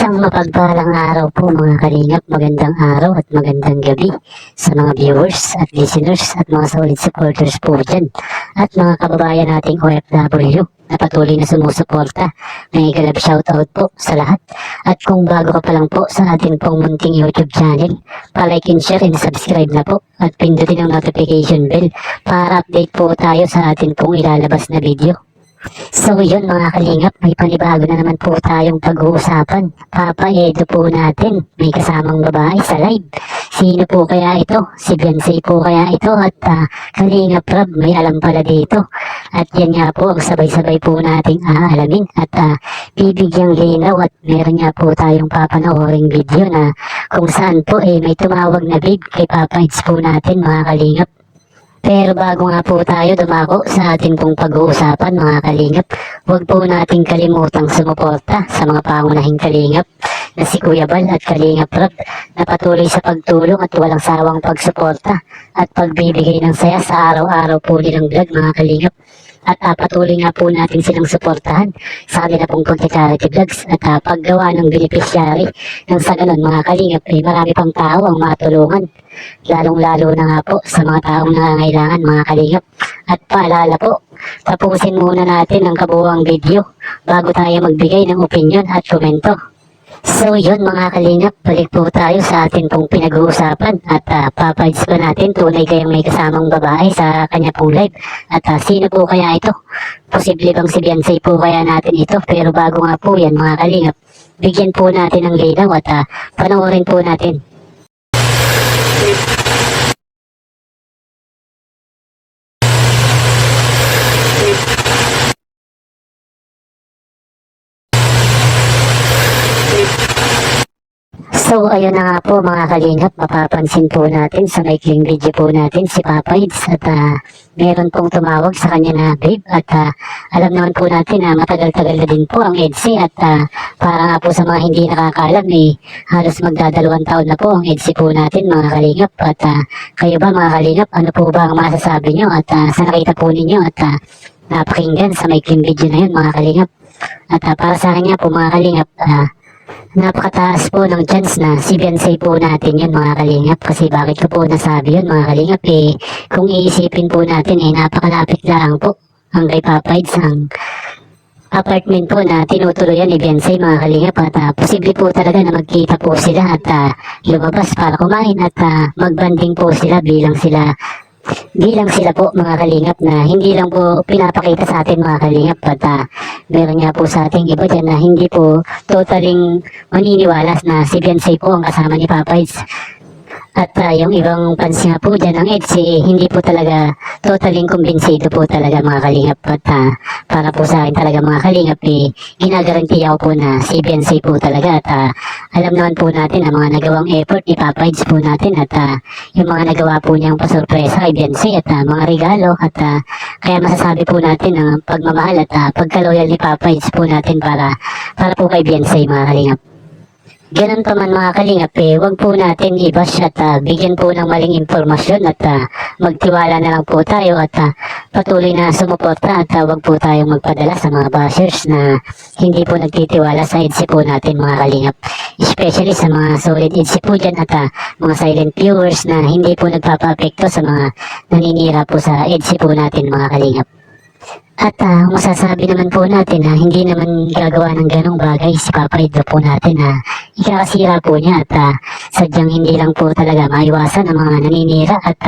Isang mapagpalang araw po mga kalingap, magandang araw at magandang gabi sa mga viewers at listeners at mga solid supporters po dyan at mga kababayan nating OFW na patuloy na sumusuporta. May galab shoutout po sa lahat. At kung bago ka pa lang po sa ating pong munting YouTube channel, pa-like and share and subscribe na po at pindutin ang notification bell para update po tayo sa ating pong ilalabas na video. So yun mga kalingap, may panibago na naman po tayong pag-uusapan. Papa Edo po natin, may kasamang babae sa live. Sino po kaya ito? Si Beyonce po kaya ito? At Kalingap Rob, may alam pala dito. At yan nga po ang sabay-sabay po nating aalamin at bibigyang linaw. At meron nga po tayong papanooring video na kung saan po may tumawag na babe kay Papa Eds po natin mga kalingap. Pero bago nga po tayo dumako sa ating pong pag-uusapan mga kalingap, huwag po nating kalimutang sumuporta sa mga pangunahing kalingap na si Kuya Bal at Kalingap Rob na patuloy sa pagtulong at walang sawang pagsuporta at pagbibigay ng saya sa araw-araw po nilang vlog mga kalingap. At patuloy nga po natin silang suportahan sa kanila pong pagka-charity vlogs at paggawa ng beneficiary nang sa ganun mga kalingap marami pang tao ang matulungan. Lalong-lalo na nga po sa mga taong nangangailangan mga kalingap. At paalala po, tapusin muna natin ang kabuuang video bago tayo magbigay ng opinion at komento. So yun mga kalingap, balik po tayo sa atin pong pinag-uusapan at Papa Eds ba natin tunay kayang may kasamang babae sa kanya pong live at sino po kaya ito? Posible bang si Beyonce po kaya natin ito? Pero bago nga po yan mga kalingap, bigyan po natin ng linaw at panoorin po natin. So ayun na nga po mga kalingap, mapapansin po natin sa maikling video po natin si Papa Eds at meron pong tumawag sa kanya na babe at alam naman po natin na matagal-tagal na din po ang EDSI at para nga po sa mga hindi nakakaalam halos magdadalawang taon na po ang EDSI po natin mga kalingap at kayo ba mga kalingap, ano po ba ang masasabi nyo at sa nakita po ninyo at napakinggan sa maikling video na yun mga kalingap at para sa akin nga po mga kalingap, napakataas po ng chance na si Beyonce po natin yun mga kalingap. Kasi bakit ko po nasabi yun mga kalingap kung iisipin po natin napakalapit lang po ang kay Papa Eds ang apartment po na tinutuluyan ni Beyonce mga kalingap at posible po talaga na magkita po sila at lumabas para kumain at magbanding po sila bilang sila po mga kalingap na hindi lang po pinapakita sa atin mga kalingap at meron nga po sa ating iba dyan na hindi po totaling maniniwala na si Beyonce po ang kasama ni Papa Eds. At yung ibang fans nga po dyan ng EDSI hindi po talaga totaling kumbinsido po talaga mga kalingap at para po sa akin talaga mga kalingap ginagarantiya ko po na si Beyonce po talaga at alam naman po natin ang mga nagawang effort ni Papa Eds po natin at yung mga nagawa po niyang pasurpresa kay Beyonce at mga regalo at kaya masasabi po natin ang pagmamahal at pagkaloyal ni Papa Eds po natin para po kay Beyonce mga kalingap. Ganun pa man mga kalingap wag po natin i-bash at bigyan po ng maling impormasyon at magtiwala na lang po tayo at patuloy na sumuporta at wag po tayong magpadala sa mga bashers na hindi po nagtitiwala sa EDSI po natin mga kalingap. Especially sa mga solid EDSI po dyan at mga silent viewers na hindi po nagpapa-apekto sa mga naninira po sa EDSI po natin mga kalingap. At masasabi naman po natin na hindi naman gagawa ng ganong bagay si Papa Edo po natin na ikakasira po niya at sadyang hindi lang po talaga maiwasan ang mga naninira at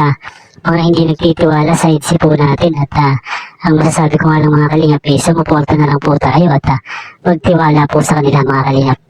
mga hindi nagtitiwala sa EDSI po natin at ang masasabi ko nga lang mga kalingap sumuporta na lang po tayo at magtiwala po sa kanila mga kalingap.